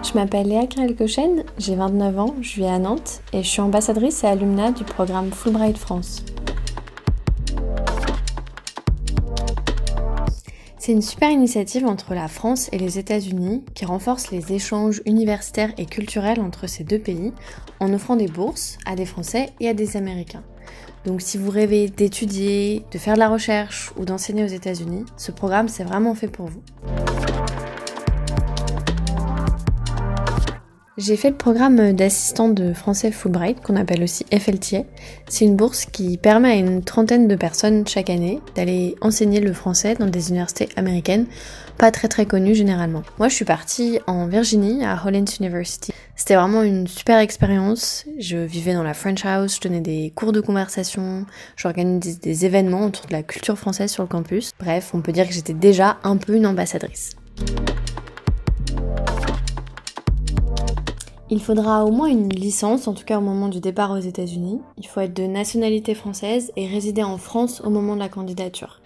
Je m'appelle Léa Krelkochen, j'ai 29 ans, je vis à Nantes et je suis ambassadrice et alumna du programme Fulbright France. C'est une super initiative entre la France et les États-Unis qui renforce les échanges universitaires et culturels entre ces deux pays en offrant des bourses à des Français et à des Américains. Donc si vous rêvez d'étudier, de faire de la recherche ou d'enseigner aux États-Unis, ce programme c'est vraiment fait pour vous. J'ai fait le programme d'assistant de français Fulbright, qu'on appelle aussi FLTA. C'est une bourse qui permet à une trentaine de personnes chaque année d'aller enseigner le français dans des universités américaines, pas très connues généralement. Moi, je suis partie en Virginie, à Hollins University. C'était vraiment une super expérience. Je vivais dans la French House, je donnais des cours de conversation, j'organisais des événements autour de la culture française sur le campus. Bref, on peut dire que j'étais déjà un peu une ambassadrice. Il faudra au moins une licence, en tout cas au moment du départ aux États-Unis. Il faut être de nationalité française et résider en France au moment de la candidature.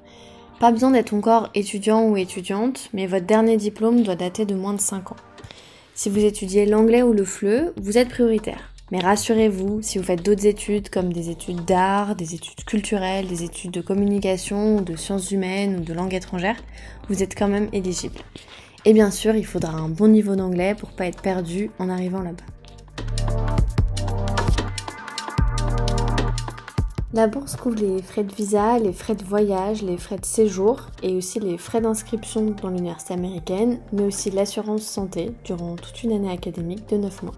Pas besoin d'être encore étudiant ou étudiante, mais votre dernier diplôme doit dater de moins de 5 ans. Si vous étudiez l'anglais ou le FLE, vous êtes prioritaire. Mais rassurez-vous, si vous faites d'autres études comme des études d'art, des études culturelles, des études de communication, ou de sciences humaines ou de langue étrangère, vous êtes quand même éligible. Et bien sûr, il faudra un bon niveau d'anglais pour pas être perdu en arrivant là-bas. La bourse couvre les frais de visa, les frais de voyage, les frais de séjour et aussi les frais d'inscription dans l'université américaine, mais aussi l'assurance santé durant toute une année académique de 9 mois.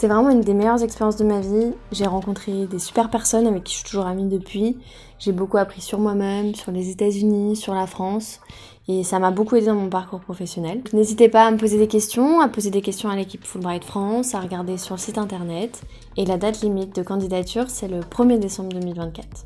C'était vraiment une des meilleures expériences de ma vie. J'ai rencontré des super personnes avec qui je suis toujours amie depuis. J'ai beaucoup appris sur moi-même, sur les États-Unis, sur la France. Et ça m'a beaucoup aidé dans mon parcours professionnel. N'hésitez pas à me poser des questions, à l'équipe Fulbright France, à regarder sur le site internet. Et la date limite de candidature, c'est le 1er décembre 2024.